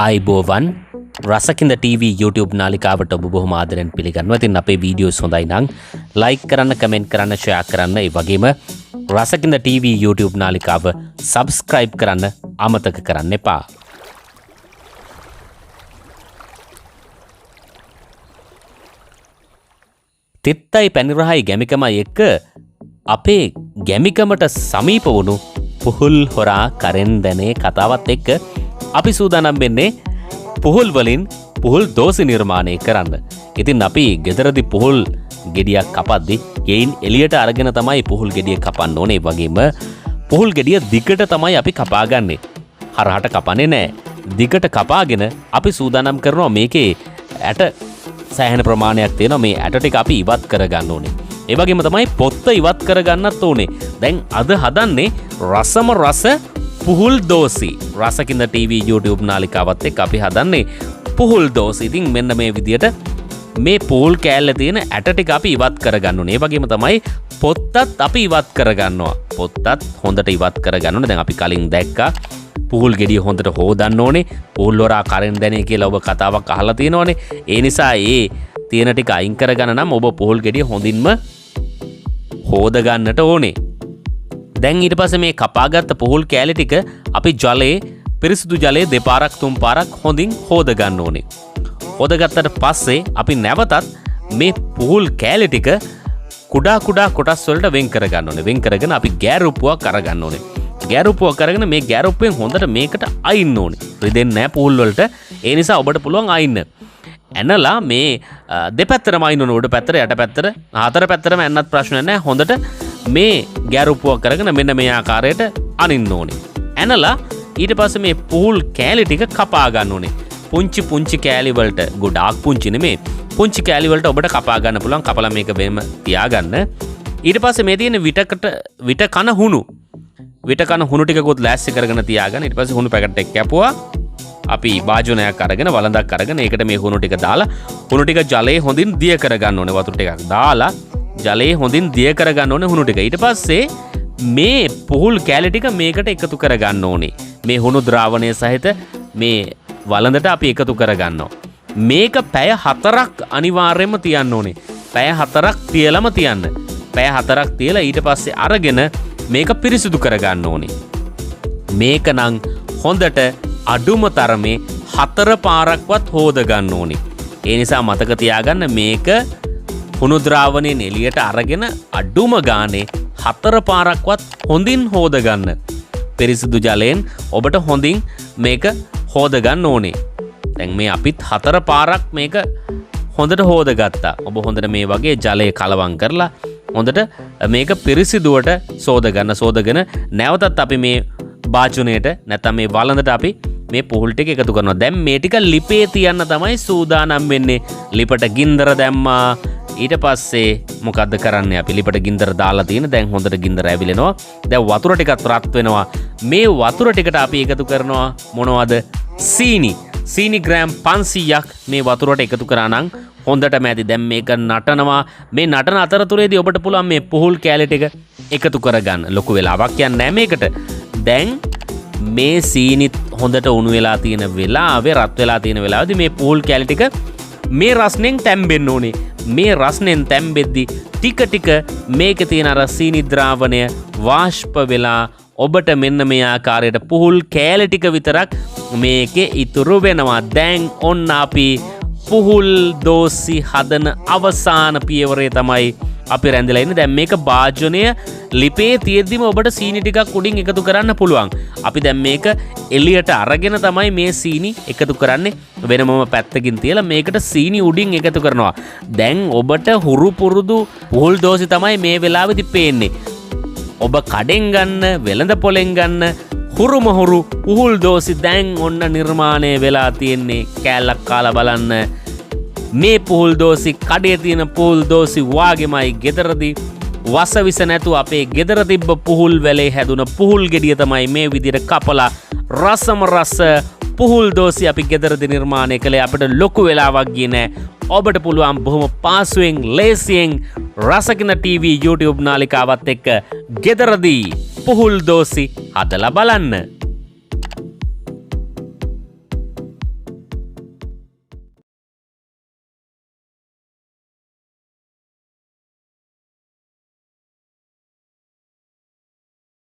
අයිබෝවන් රසකින්ද TV YouTube නාලිකාවට ඔබ බොහොම ආදරෙන් පිළිගන්නවා. ඉතින් අපේ වීඩියෝස් හොඳයි නම් ලයික් කරන්න, කමෙන්ට් කරන්න, ෂෙයා කරන්න. ඒ වගේම රසකින්ද TV YouTube නාලිකාව subscribe කරන්න අමතක කරන්න එපා. තෙත්තයි පැණිරහයි ගැමිකමයි එක්ක අපේ ගැමිකමට සමීප වුණු පුහුල් හොරා කරෙන්දනේ කතාවත් එක්ක අපි සූදානම් වෙන්නේ පුහුල් වලින් පුහුල් දෝසි නිර්මාණය කරන්න. ඉතින් අපි ගෙදරදී පුහුල් ගෙඩියක් කපද්දි ගෙයින් එළියට අරගෙන තමයි පුහුල් ගෙඩිය කපන්න ඕනේ. ඒ වගේම පුහුල් ගෙඩිය දිගට තමයි අපි කපාගන්නේ. හරහට කපන්නේ නැහැ. දිගට කපාගෙන අපි සූදානම් කරනවා මේකේ ඇට සෑහෙන ප්‍රමාණයක් තියෙනවා. මේ ඇට ටික අපි ඉවත් කරගන්න ඕනේ. ඒ වගේම තමයි පොත්ත ඉවත් කරගන්නත් ඕනේ. දැන් අද හදන්නේ රසම රස පුහුල් දෝසි. රසකින්ද TV YouTube නාලිකාවත් එක්ක අපි හදන්නේ පුහුල් දෝසි. ඉතින් මෙන්න මේ විදියට මේ පුහුල් කෑල්ලේ තියෙන ඇට ටික අපි ඉවත් කරගන්න ඕනේ. ඒ වගේම තමයි පොත්තත් අපි ඉවත් කරගන්නවා. පොත්තත් හොඳට ඉවත් කරගන්න ඕනේ. දැන් අපි කලින් දැක්කා පුහුල් ගෙඩිය හොඳට හොදන්න ඕනේ. පුහුල් වරා කරින් දැනේ කියලා ඔබ කතාවක් අහලා තියෙනවනේ. ඒ නිසා ඒ තියෙන ටික අයින් කරගන්න නම් ඔබ පුහුල් ගෙඩිය හොඳින්ම හොද ගන්නට ඕනේ. දැන් ඊට පස්සේ මේ කපාගත්ත පුහුල් කෑලි ටික අපි ජලයේ පිරිසිදු ජලයේ දෙපාරක් තුන් පාරක් හොඳින් හොද ගන්න ඕනේ. හොදගත්තට පස්සේ අපි නැවතත් මේ පුහුල් කෑලි ටික කුඩා කුඩා කොටස් වලට වෙන් කර ගන්න ඕනේ. වෙන් කරගෙන අපි ගෑරුප්පුවක් අරගන්න ඕනේ. ගෑරුප්පුවක් අරගෙන මේ ගෑරුප්පුවෙන් හොඳට මේකට අයින්න ඕනේ. රිදෙන්නේ නැහැ පුහුල් වලට. ඒ නිසා ඔබට පුළුවන් අයින්න. ඇනලා මේ දෙපැත්තටම අයින්න ඕනේ. උඩ පැත්තට යට පැත්තට හතර පැත්තටම ඇන්නත් ප්‍රශ්න නැහැ. හොඳට මේ ගෑරුප්පුවක් කරගෙන මෙන්න මේ ආකාරයට අනින්න ඕනේ. ඇනලා ඊට පස්සේ මේ පුහුල් කෑලි ටික කපා ගන්න ඕනේ. පුංචි කෑලි වලට ගොඩාක් පුංචි නෙමේ. පුංචි කෑලි වලට ඔබට කපා ගන්න පුළුවන්. කපලා මේක වෙනම තියාගන්න. ඊට පස්සේ මේ තියෙන විට කන හුණු ටිකකුත් ලෑස්ති කරගෙන තියාගන්න. ඊට පස්සේ හුණු පැකට් එක කැපුවා. අපි භාජනයක් අරගෙන වළඳක් අරගෙන ඒකට මේ හුණු ටික දාලා හුණු ටික ජලයේ හොඳින් දිය කරගන්න ඕනේ. වතුර ටිකක් දාලා ජලයේ හොඳින් දිය කරගන්න ඕනේ හුණු ටික. ඊට පස්සේ මේ පුහුල් කෑලි ටික මේකට එකතු කරගන්න ඕනේ. මේ හුණු ද්‍රාවණය සහිත මේ වළඳට අපි එකතු කරගන්නවා. මේක පැය 4ක් අනිවාර්යයෙන්ම තියන්න ඕනේ. පැය 4ක් තියලම තියන්න. පැය 4ක් තියලා ඊට පස්සේ අරගෙන මේක පිරිසිදු කරගන්න ඕනේ. මේක නම් හොඳට අඩුම තරමේ 4 පාරක්වත් හොද ගන්න ඕනේ. ඒ නිසා මතක තියාගන්න මේක හුණු ද්‍රාවණයෙන් එළියට අරගෙන අඩුම ගානේ 4 පාරක්වත් හොඳින් හොද ගන්න. පිරිසිදු ජලයෙන් ඔබට හොඳින් මේක හොද ගන්න ඕනේ. දැන් මේ අපිත් 4 පාරක් මේක හොඳට හොද ගත්තා. ඔබ හොඳට මේ වගේ ජලය කලවම් කරලා හොඳට මේක පිරිසිදුවට සෝදගෙන නැවතත් අපි මේ භාජනයට නැත්නම් මේ වළඳට අපි මේ පුහුල් ටික එකතු කරනවා. දැන් මේ ටික ලිපේ තියන්න තමයි සූදානම් වෙන්නේ. ලිපට ගින්දර දැම්මා. ඊට පස්සේ මොකද්ද කරන්නේ? අපි ලිපට ගින්දර දාලා තියෙන. දැන් හොඳට ගින්දර ඇවිලෙනවා. දැන් වතුර ටිකත් රත් වෙනවා. මේ වතුර ටිකට අපි එකතු කරනවා මොනවද? සීනි ග්‍රෑම් 500ක් මේ වතුරට එකතු කරා නම් හොඳටම ඇති. දැන් මේක නටනවා. මේ නටන අතරතුරේදී ඔබට පුළුවන් මේ පුහුල් කෑලි ටික එකතු කරගන්න. ලොකු වෙලාවක් යන්නේ නැහැ මේකට. දැන් මේ සීනිත් හොඳට උණු වෙලා තියෙන වෙලාවේ රත් වෙලා තියෙන වෙලාවේදී මේ පුහුල් කෑලි ටික මේ රස්නෙන් තැම්බෙන්න ඕනේ. මේ රස්නෙන් තැම්බෙද්දි ටික මේකේ තියෙන අර සීනි ද්‍රාවණය වාෂ්ප වෙලා ඔබට මෙන්න මේ ආකාරයට පුහුල් කෑලි ටික විතරක් මේකේ ඉතුරු වෙනවා. දැන් ඔන්න අපි පුහුල් දෝසි හදන අවසාන පියවරේ තමයි අපි රැඳිලා ඉන්නේ. දැන් මේක භාජනය ලිපේ තියෙද්දිම ඔබට සීනි ටිකක් උඩින් එකතු කරන්න පුළුවන්. අපි දැන් මේක එළියට අරගෙන තමයි මේ සීනි එකතු කරන්නේ. වෙනමම පැත්තකින් තියලා මේකට සීනි උඩින් එකතු කරනවා. දැන් ඔබට හුරු පුරුදු පුහුල් දෝසි තමයි මේ වෙලාවේදී පේන්නේ. ඔබ කඩෙන් ගන්න, වෙළඳ පොලෙන් ගන්න හුරු පුහුල් දෝසි දැන් ඔන්න නිර්මාණය වෙලා තියෙන්නේ. කෑල්ලක් කාලා බලන්න. මේ පුහුල් දෝසි කඩේ තියෙන පුහුල් දෝසි වාගෙමයි ගෙදරදී වසවිස නැතුව අපේ ගෙදර තිබ්බ පුහුල් වැලේ හැදුන පුහුල් ගෙඩිය තමයි මේ විදිහට කපලා රසම රස පුහුල් දෝසි අපි ගෙදරදී නිර්මාණය කළේ. අපිට ලොකු වෙලාවක් ගියේ නෑ. ඔබට පුළුවන් බොහොම පාසුවෙන් ලේසියෙන් රසකින්ද TV YouTube නාලිකාවත් එක්ක ගෙදරදී පුහුල් දෝසි හදලා බලන්න.